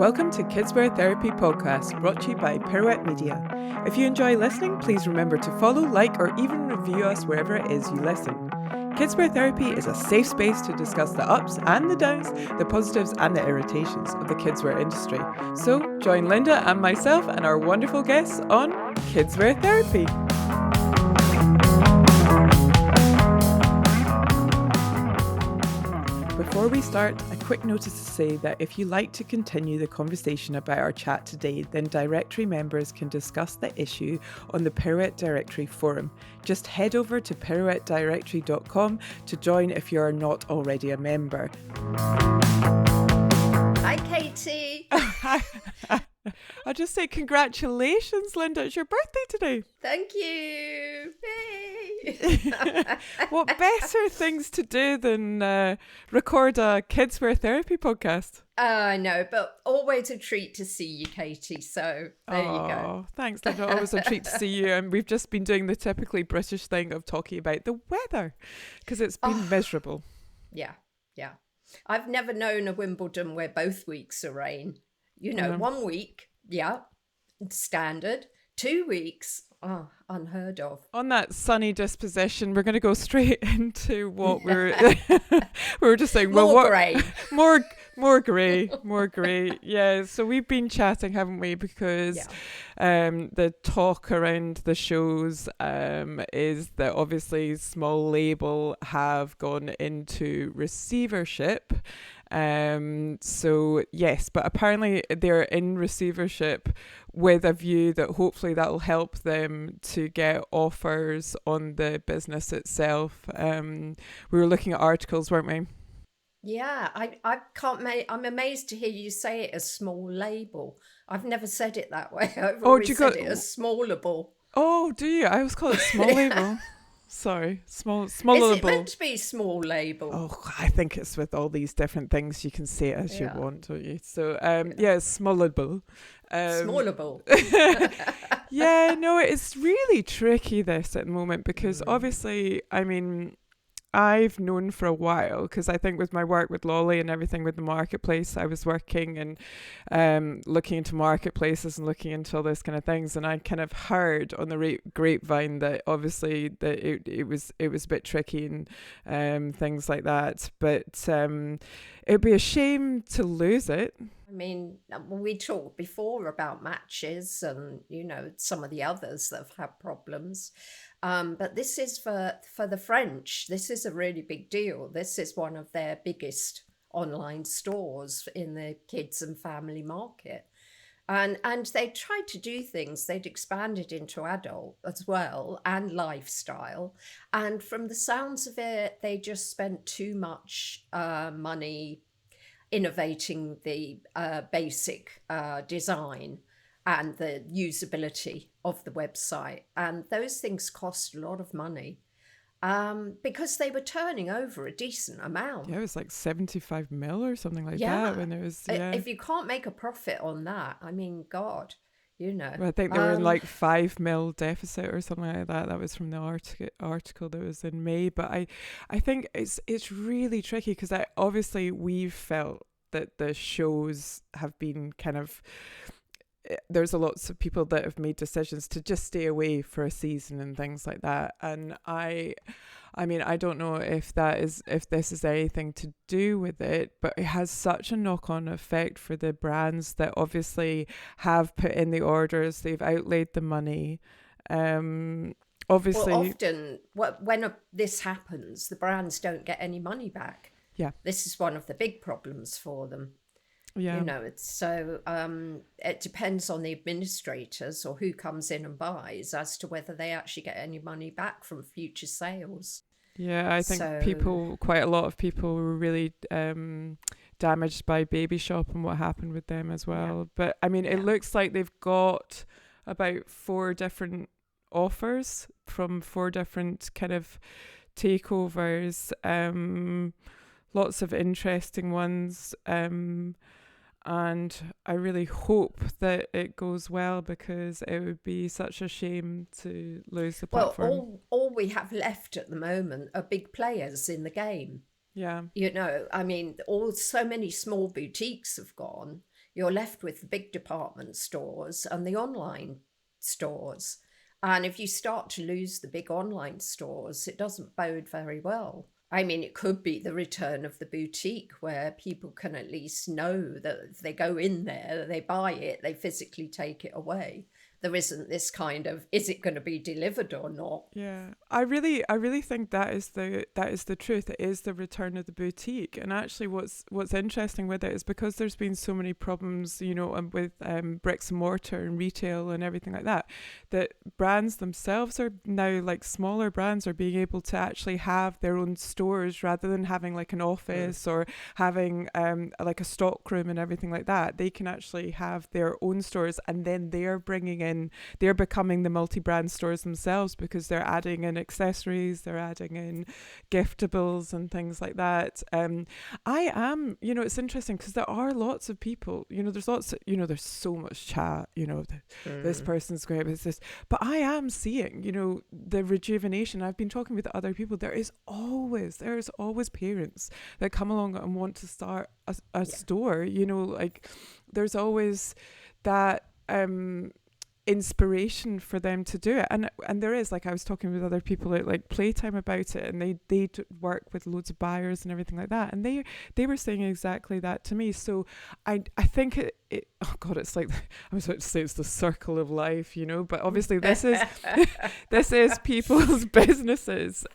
Welcome to Kidswear Therapy Podcast, brought to you by Pirouette Media. If you enjoy listening, please remember to follow, like, or even review us wherever it is you listen. Kidswear Therapy is a safe space to discuss the ups and the downs, the positives and the irritations of the kidswear industry. So join Linda and myself and our wonderful guests on Kidswear Therapy. Before we start, a quick notice to say that if you like to continue the conversation about our chat today, then directory members can discuss the issue on the Pirouette Directory forum. Just head over to pirouettedirectory.com to join if you are not already a member. Hi, Katie. I'll just say congratulations, Linda. It's your birthday today. Thank you. Yay. What better things to do than record a Kidswear Therapy podcast? I know, but always a treat to see you, Katie. So there you go. Thanks, Linda. Always a treat to see you. And we've just been doing the typically British thing of talking about the weather because it's been miserable. Yeah. I've never known a Wimbledon where both weeks are rain. You know, 1 week, standard. 2 weeks, unheard of. On that sunny disposition, we're going to go straight into what we were just saying. Grey. More grey. Yeah, so we've been chatting, haven't we? Because the talk around the shows is that obviously Smallable have gone into receivership. So yes, but apparently they're in receivership with a view that hopefully that'll help them to get offers on the business itself. We were looking at articles, weren't we? Yeah, I can't make. I'm amazed to hear you say it as small label. I've never said it that way. I've always said it as smallable. Oh, do you? I always call it small label. Sorry, smallable. Is it meant to be small label? Oh, I think it's with all these different things. You can say it as you want, don't you? So, smallable. Smallable. Yeah, no, it's really tricky this at the moment because obviously, I mean, I've known for a while because I think with my work with Lolly and everything with the marketplace, I was working and looking into marketplaces and looking into all this kind of things, and I kind of heard on the grapevine that obviously that it was a bit tricky and things like that, but it'd be a shame to lose it. I mean, we talked before about matches and, you know, some of the others that have had problems. But this is for the French. This is a really big deal. This is one of their biggest online stores in the kids and family market. And they tried to do things. They'd expanded into adult as well and lifestyle. And from the sounds of it, they just spent too much money innovating the basic design and the usability of the website. And those things cost a lot of money because they were turning over a decent amount. Yeah, it was like 75 mil or something like that when it was. Yeah. If you can't make a profit on that, I mean, God, you know. Well, I think they were in like 5 mil deficit or something like that. That was from the article that was in May. But I think it's really tricky because obviously we've felt that the shows have been kind of, there's a lots of people that have made decisions to just stay away for a season and things like that. And I mean, I don't know if this is anything to do with it, but it has such a knock-on effect for the brands that obviously have put in the orders, they've outlaid the money. Obviously, often when this happens, the brands don't get any money back. Yeah, this is one of the big problems for them. Yeah, you know, it's so it depends on the administrators or who comes in and buys as to whether they actually get any money back from future sales. Yeah, I think quite a lot of people were really damaged by Baby Shop and what happened with them as well. Yeah. But I mean, it looks like they've got about 4 different offers from 4 different kind of takeovers. Lots of interesting ones. And I really hope that it goes well because it would be such a shame to lose the platform. Well, all we have left at the moment are big players in the game. Yeah. You know, I mean, so many small boutiques have gone. You're left with the big department stores and the online stores. And if you start to lose the big online stores, it doesn't bode very well. I mean, it could be the return of the boutique where people can at least know that if they go in there, they buy it, they physically take it away. There isn't this kind of, is it going to be delivered or not? Yeah, I really think that is the truth. It is the return of the boutique. And actually, what's interesting with it is because there's been so many problems, with bricks and mortar and retail and everything like that, that brands themselves are now, like smaller brands are being able to actually have their own stores rather than having like an office or having like a stock room and everything like that. They can actually have their own stores, and then they're becoming the multi-brand stores themselves because they're adding in accessories, they're adding in giftables and things like that. It's interesting because there are lots of people, there's so much chat, this person's great with this, but I am seeing, the rejuvenation. I've been talking with other people. There's always parents that come along and want to start a store, like there's always that inspiration for them to do it, and there is, like I was talking with other people at like Playtime about it, and they work with loads of buyers and everything like that, and they were saying exactly that to me. So I think it oh god, it's like, I was about to say it's the circle of life, but obviously this is people's businesses.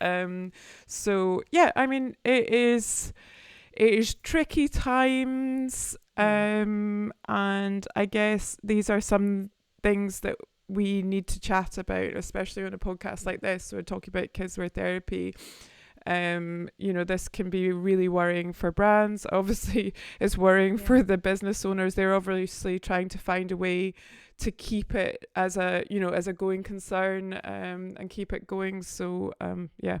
So yeah, I mean it is tricky times, and I guess these are some things that we need to chat about, especially on a podcast like this. So we're talking about Kidswear therapy. This can be really worrying for brands. Obviously, it's worrying for the business owners. They're obviously trying to find a way to keep it as a going concern, and keep it going. So yeah.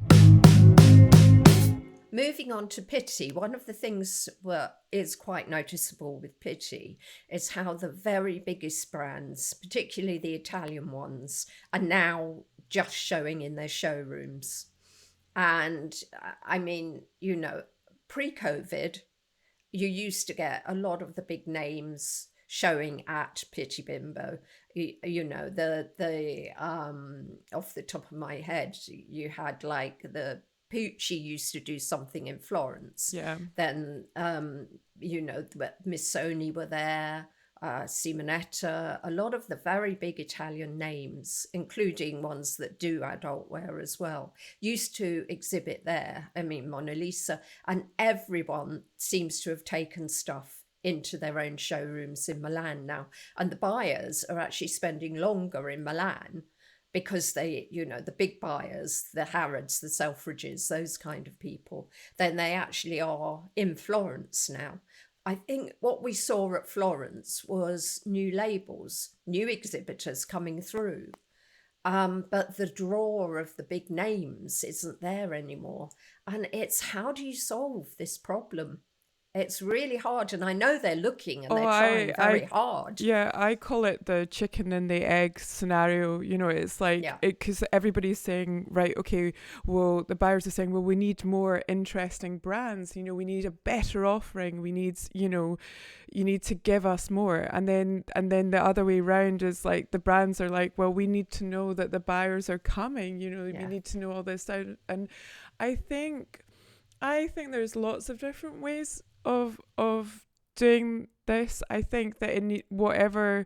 Moving on to Pitti, one of the things that is quite noticeable with Pitti is how the very biggest brands, particularly the Italian ones, are now just showing in their showrooms. And I mean, pre-COVID, you used to get a lot of the big names showing at Pitti Bimbo. The off the top of my head, you had like the Pucci used to do something in Florence. Yeah. Then, Missoni were there, Simonetta, a lot of the very big Italian names, including ones that do adult wear as well, used to exhibit there. I mean, Mona Lisa, and everyone seems to have taken stuff into their own showrooms in Milan now. And the buyers are actually spending longer in Milan because they, the big buyers, the Harrods, the Selfridges, those kind of people, then they actually are in Florence now. I think what we saw at Florence was new labels, new exhibitors coming through. But the draw of the big names isn't there anymore. And it's, how do you solve this problem? It's really hard, and I know they're looking and they're trying very hard. Yeah, I call it the chicken and the egg scenario. It's like, because everybody's saying, right, okay, well, the buyers are saying, well, we need more interesting brands. We need a better offering. We need, you need to give us more. And then the other way around is like, the brands are like, well, we need to know that the buyers are coming. We need to know all this out. And I think there's lots of different ways of doing this. I think that in whatever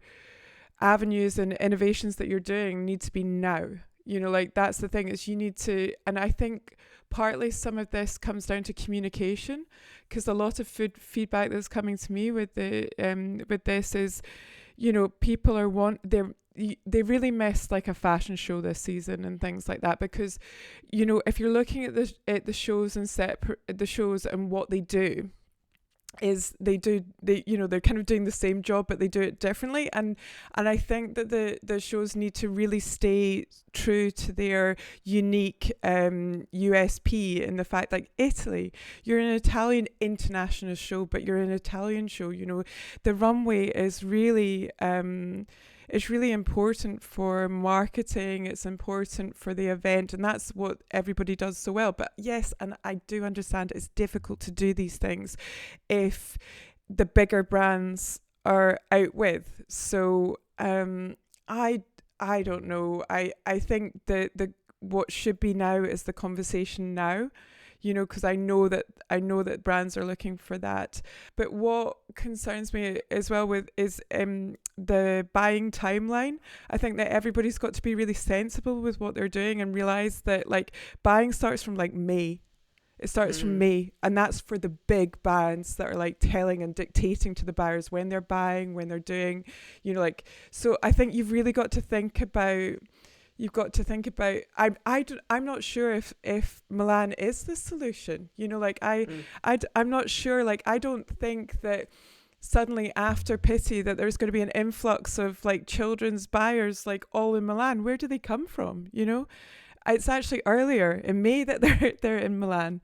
avenues and innovations that you're doing need to be now. Like that's the thing, is you need to, and I think partly some of this comes down to communication, because a lot of feedback that's coming to me with this is, people are they really missed like a fashion show this season and things like that, because if you're looking at the shows and the shows and what they do, is they're kind of doing the same job, but they do it differently, and I think that the shows need to really stay true to their unique USP, in the fact, like Italy, you're an Italian international show, but you're an Italian show. The runway is really it's really important for marketing, it's important for the event, and that's what everybody does so well. But yes, and I do understand it's difficult to do these things if the bigger brands are out with. So I don't know. I think the what should be now is the conversation now, because I know that brands are looking for that. But what concerns me as well with is the buying timeline. I think that everybody's got to be really sensible with what they're doing and realize that like buying starts from like May. It starts from May, and that's for the big brands that are like telling and dictating to the buyers when they're buying, when they're doing, so I think you've really got to think about. I'm not sure if Milan is the solution. I'm not sure. Like, I don't think that suddenly after Pitti that there's going to be an influx of like children's buyers like all in Milan. Where do they come from? It's actually earlier in May that they're in Milan.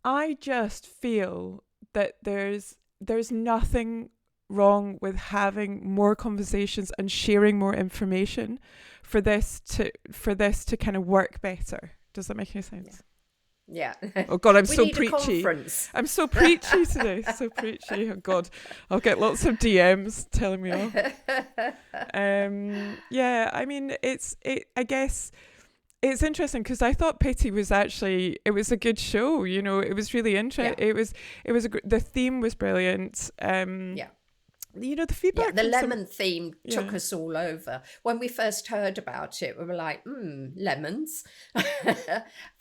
I just feel that there's nothing wrong with having more conversations and sharing more information for this to kind of work better. Does that make any sense? Yeah. Oh God, I'm we so need preachy. A conference. I'm so preachy today. So preachy. Oh God, I'll get lots of DMs telling me off. Yeah, I mean, I guess it's interesting because I thought Pitti was it was a good show. It was really interesting. Yeah. The theme was brilliant. Yeah. The feedback. Yeah, the lemon theme took us all over. When we first heard about it, we were like, lemons.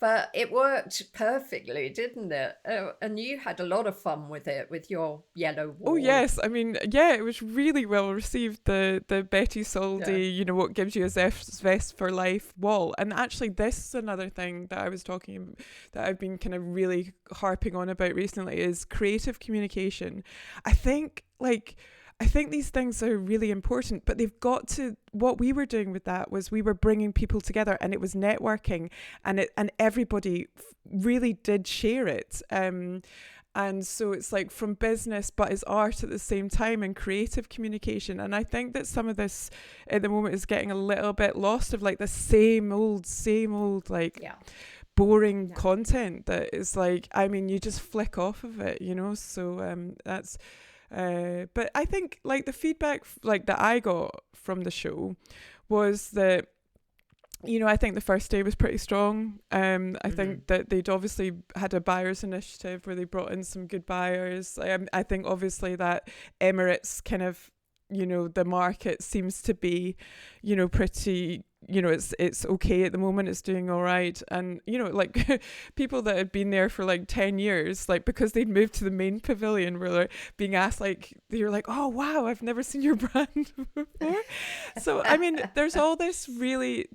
But it worked perfectly, didn't it? And you had a lot of fun with it, with your yellow wall. Oh, yes. I mean, yeah, it was really well received, the Betty Soldi, what gives you a zest for life wall. And actually, this is another thing that I was that I've been kind of really harping on about recently is creative communication. I think these things are really important, but they've got to. What we were doing with that was we were bringing people together, and it was networking, and everybody really did share it. And so it's like from business, but it's art at the same time and creative communication. And I think that some of this at the moment is getting a little bit lost of like the same old boring content that is like, I mean, you just flick off of it, So that's. But I think like the feedback that I got from the show was that I think the first day was pretty strong. I think that they'd obviously had a buyers initiative where they brought in some good buyers. I think obviously that Emirates kind of the market seems to be pretty it's okay at the moment, it's doing all right, and like people that had been there for like 10 years, like because they'd moved to the main pavilion were like being asked, like you're like, oh wow, I've never seen your brand before. So I mean there's really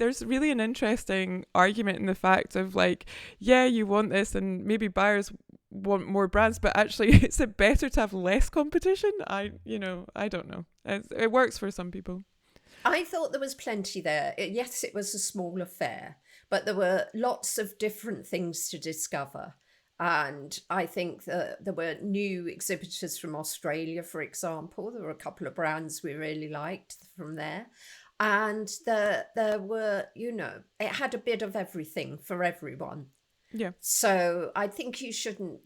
an interesting argument in the fact of like, yeah, you want this and maybe buyers want more brands, but actually is it better to have less competition? I don't know. It works for some people. I thought there was plenty there. Yes, it was a small affair, but there were lots of different things to discover. And I think that there were new exhibitors from Australia, for example. There were a couple of brands we really liked from there. And there were, it had a bit of everything for everyone. Yeah. So I think you shouldn't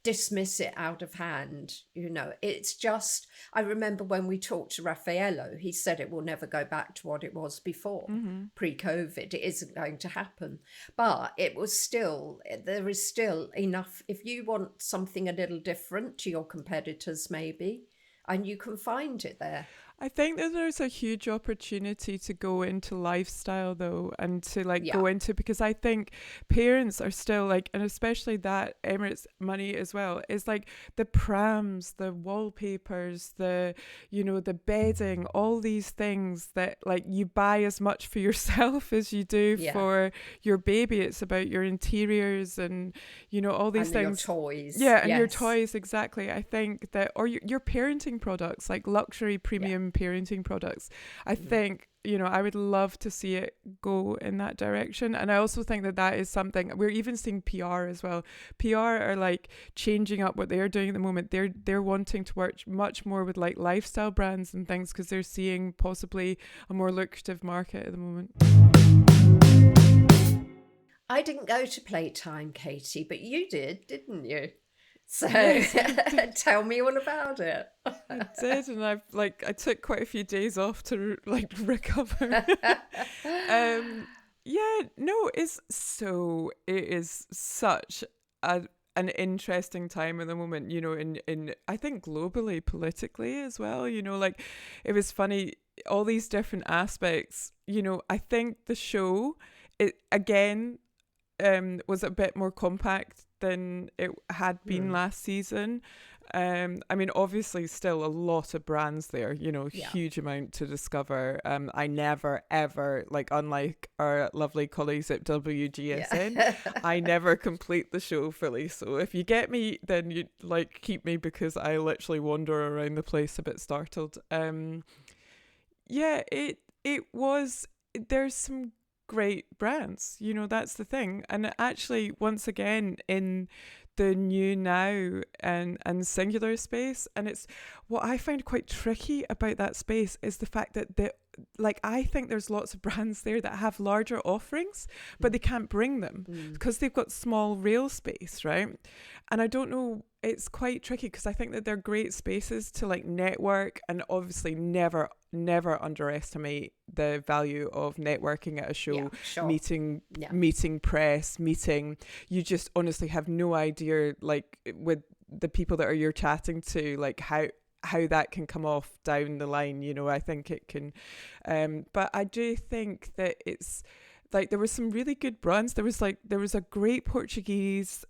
dismiss it out of hand. It's just, I remember when we talked to Raffaello, he said it will never go back to what it was before, pre-COVID. It isn't going to happen. But there is still enough. If you want something a little different to your competitors, maybe, and you can find it there. I think that there's a huge opportunity to go into lifestyle though, and to go into, because I think parents are still like, and especially that Emirates money as well, is like the prams, the wallpapers, the bedding, all these things that like you buy as much for yourself as you do for your baby. It's about your interiors and all these things. Your toys. Yeah, and your toys, exactly. I think that, or your parenting products, like luxury premium parenting products. I think I would love to see it go in that direction. And I also think that is something we're even seeing PR as well. PR are like changing up what they're doing at the moment. They're wanting to work much more with like lifestyle brands and things because they're seeing possibly a more lucrative market at the moment. I didn't go to Playtime, Katie, but you did, didn't you? So Yes, I did. tell me all about it. I did, and I took quite a few days off to like recover. um, yeah, no, it is such a an interesting time at the moment, in I think globally, politically as well, like it was funny, all these different aspects, I think the show, it again, was a bit more compact than it had been Hmm. last season. I mean, obviously, still a lot of brands there, Yeah. huge amount to discover. I never, ever, like, unlike our lovely colleagues at WGSN, Yeah. I never complete the show fully. So if you get me, then you like keep me because I literally wander around the place a bit startled. Yeah, it was. There's some great brands, that's the thing. And actually, once again, in the new now and singular space, and it's what I find quite tricky about that space is the fact that like I think there's lots of brands there that have larger offerings, but they can't bring them Mm. because they've got small rail space, right? And I don't know, it's quite tricky because I think that they're great spaces to like network, and obviously never underestimate the value of networking at a Yeah, show, sure. meeting Yeah. meeting press, meeting, you just honestly have no idea, like with the people that are you're chatting to, like how that can come off down the line. I think it can, but I do think that it's like there was some really good brands. There was a great Portuguese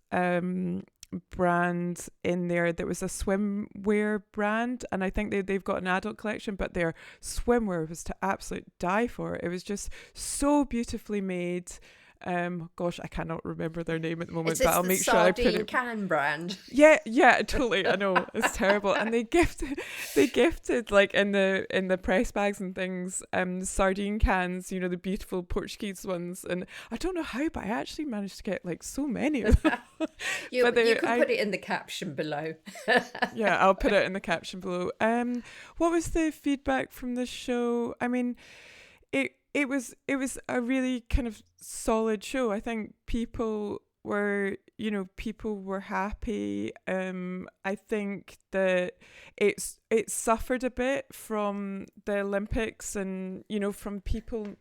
brand in there that was a swimwear brand, and I think they've got an adult collection, but their swimwear was to absolute die for. It was just so beautifully made. Gosh, I cannot remember their name at the Is moment, but this I'll the make sure I put sardine it. can brand? Yeah, totally. I know it's terrible. And they gifted like in the press bags and things, sardine cans, the beautiful Portuguese ones. And I don't know how, but I actually managed to get like so many of them. You But you they, can I put it in the caption below. yeah, I'll put it in the caption below. What was the feedback from the show? I mean, it was a really kind of solid show. I think people were happy. I think that it suffered a bit from the Olympics, and from people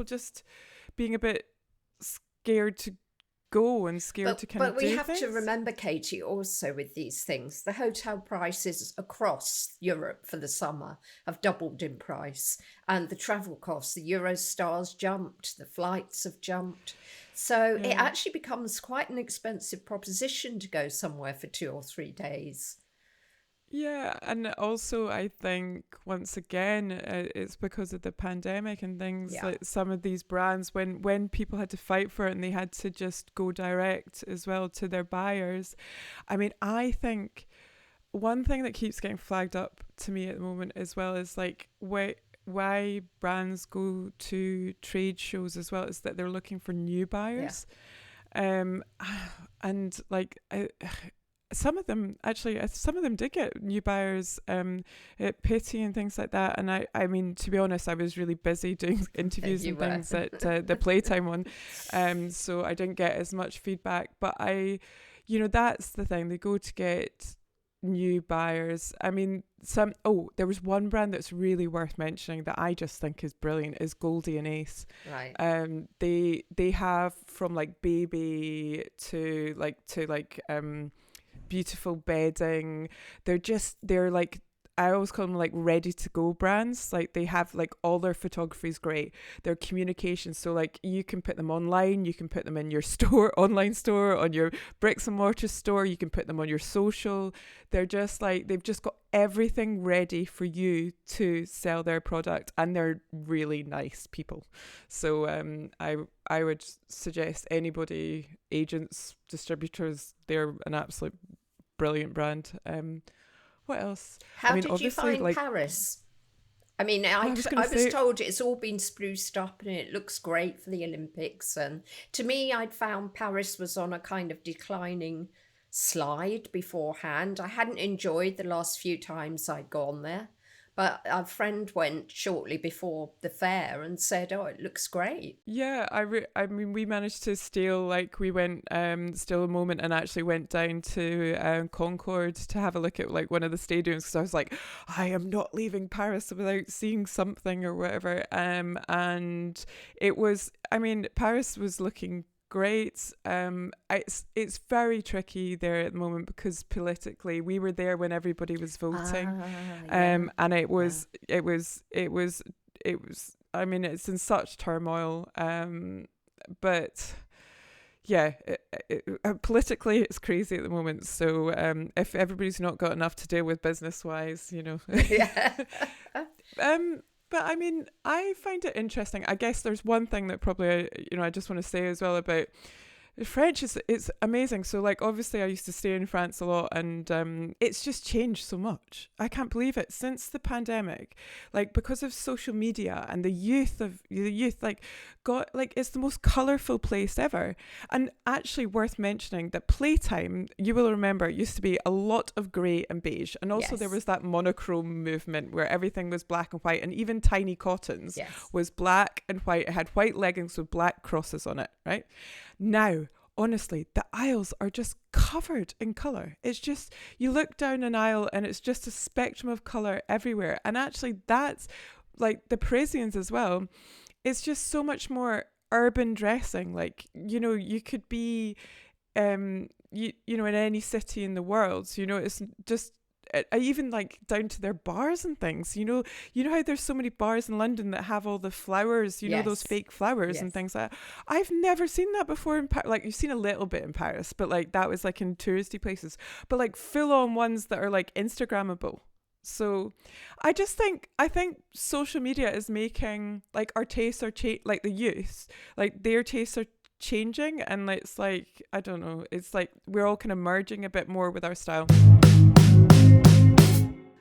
just being a bit scared to go and scared to kind But of we do have to things. remember, Katie, also with these things, the hotel prices across Europe for the summer have doubled in price, and the travel costs, the Eurostars jumped, the flights have jumped. So it Yeah. actually becomes quite an expensive proposition to go somewhere for 2 or 3 days. Yeah, and also I think once again it's because of the pandemic and things, Yeah. like some of these brands, when people had to fight for it and they had to just go direct as well to their buyers. I mean, I think one thing that keeps getting flagged up to me at the moment as well is like why brands go to trade shows as well is that they're looking for new Yeah. buyers. Um, and like some of them did get new buyers at Pitti and things like that. And I mean, to be honest, I was really busy doing interviews You and were. things at the Playtime one, so I didn't get as much feedback. But that's the thing. They go to get new buyers. I mean, there was one brand that's really worth mentioning that I just think is brilliant is Goldie and Ace. Right. They have from like baby to like beautiful bedding. They're like, I always call them like ready to go brands. Like they have like all their photography is great. Their communication, so like you can put them online, you can put them in your store, online store, on your bricks and mortar store, you can put them on your social. They're just like they've just got everything ready for you to sell their product, and they're really nice people. So I would suggest anybody, agents, distributors, they're an absolute brilliant brand. What else? I How mean, did you obviously, find like, Paris? I mean, well, I was going I to was say, told it's all been spruced up and it looks great for the Olympics. And to me, I'd found Paris was on a kind of declining slide beforehand. I hadn't enjoyed the last few times I'd gone there. But our friend went shortly before the fair and said, "Oh, it looks great." Yeah, I mean, we managed to steal, like, we went, steal a moment and actually went down to Concord to have a look at, like, one of the stadiums, because I was like, I am not leaving Paris without seeing something or whatever. And it was, I mean, Paris was looking great. It's very tricky there at the moment because politically we were there when everybody was voting. Yeah, And yeah. it was, I mean, it's in such turmoil. But yeah, politically it's crazy at the moment. So if everybody's not got enough to deal with business wise, you know. Yeah. But I mean, I find it interesting. I guess there's one thing that probably, I just want to say as well about French is it's amazing. So like obviously I used to stay in France a lot, and it's just changed so much. I can't believe it since the pandemic, like because of social media and the youth like got like it's the most colourful place ever. And actually worth mentioning that Playtime, you will remember, used to be a lot of grey and beige, and also there Yes. was that monochrome movement where everything was black and white, and even Tiny Cottons Yes. was black and white. It had white leggings with black crosses on it, right? Now, honestly, the aisles are just covered in colour. It's just, you look down an aisle and it's just a spectrum of colour everywhere. And actually, that's like the Parisians as well. It's just so much more urban dressing. Like, you could be, in any city in the world. So, it's just, even like down to their bars and things, how there's so many bars in London that have all the flowers, those Yes. fake flowers and Yes. things like that. I've never seen that before in Paris. Like you've seen a little bit in Paris, but like that was like in touristy places, but like full on ones that are like Instagrammable. So I think social media is making like our tastes are like the youth, like their tastes are changing, and it's like, I don't know, it's like we're all kind of merging a bit more with our style.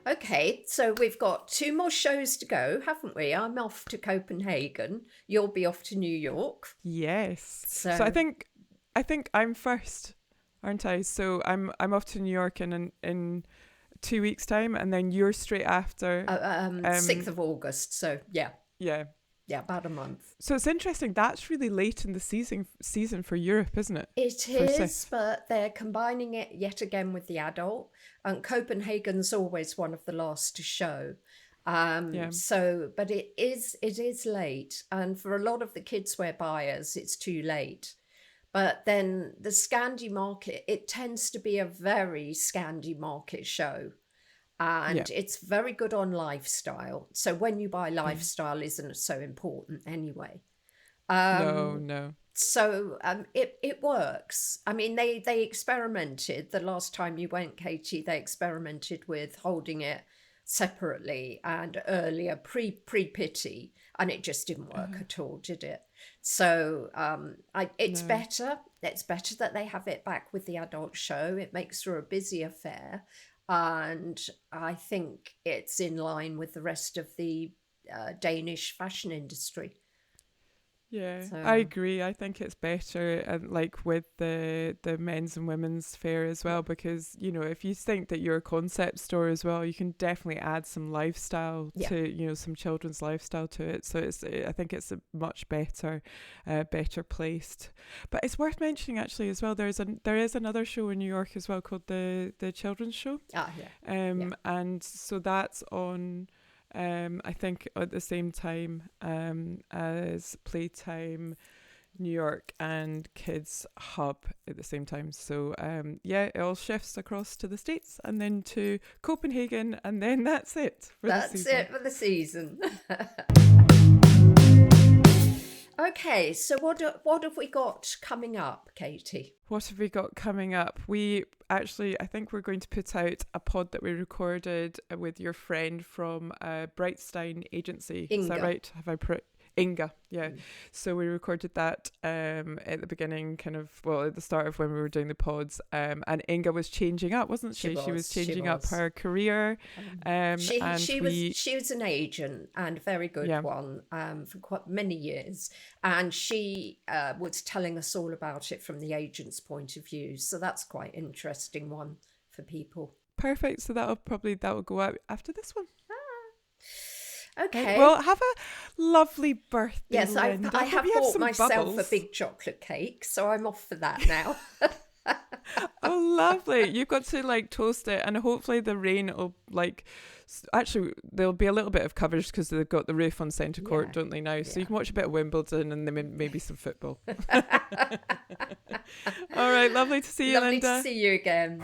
Okay, so we've got two more shows to go, haven't we? I'm off to Copenhagen. You'll be off to New York. Yes. So I So, think I'm first, aren't I? So I'm off to New York in 2 weeks' time, and then you're straight after. 6th Um, of August. So, yeah, yeah. yeah, about a month. So it's interesting. That's really late in the season for Europe, isn't it? It For is, CIFF. but they're combining it yet again with the adult. And Copenhagen's always one of the last to show. Yeah. But it is late, and for a lot of the kidswear buyers, it's too late. But then the Scandi market, it tends to be a very Scandi market show. Yeah. And it's very good on lifestyle. So when you buy Yeah. lifestyle isn't so important anyway. No. Um, No. it works. I mean, they experimented the last time you went, Katie. They experimented with holding it separately and earlier, pre Pitti, and it just didn't work at all, did it? So it's No. better. It's better that they have it back with the adult show. It makes for a busier fair, and I think it's in line with the rest of the Danish fashion industry. Yeah, I So agree. I think it's better, and like with the men's and women's fair as well, because if you think that you're a concept store as well, you can definitely add some lifestyle yeah. to some children's lifestyle to it. So I think it's a much better, better placed. But it's worth mentioning actually as well. There is another show in New York as well called the Children's Show, Yeah. Yeah. and so that's on. I think at the same time as Playtime New York and Kids Hub at the same time. So yeah, it all shifts across to the States and then to Copenhagen, and then that's it for the That's season. it for the season. Okay, so what have we got coming up, Katie? What have we got coming up? I think we're going to put out a pod that we recorded with your friend from Brightstein Agency. Is that Inga. right? Have I Inga, yeah. So we recorded that at the beginning, at the start of when we were doing the pods. And Inga was changing up, wasn't she? She was She changing up was. her career. And She was an agent, and a very good yeah. one, for quite many years. And she was telling us all about it from the agent's point of view. So that's quite interesting one for people. Perfect. So that'll go out after this one. Okay. Well, have a lovely birthday, Yes, Linda. I Hope have you bought some myself bubbles. a big chocolate cake, so I'm off for that now. Oh, lovely. You've got to like toast it, and hopefully the rain will like, actually there'll be a little bit of coverage because they've got the roof on centre court, Yeah. don't they now? So Yeah. you can watch a bit of Wimbledon and then maybe some football. All right, lovely to see you, Lovely Linda. to see you again.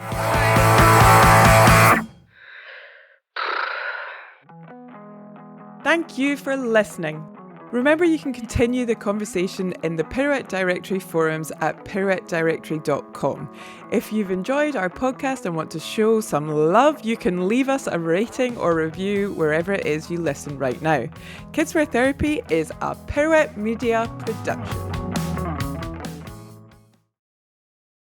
Thank you for listening. Remember, you can continue the conversation in the Pirouette Directory forums at pirouettedirectory.com. If you've enjoyed our podcast and want to show some love, you can leave us a rating or review wherever it is you listen right now. Kidswear Therapy is a Pirouette Media production.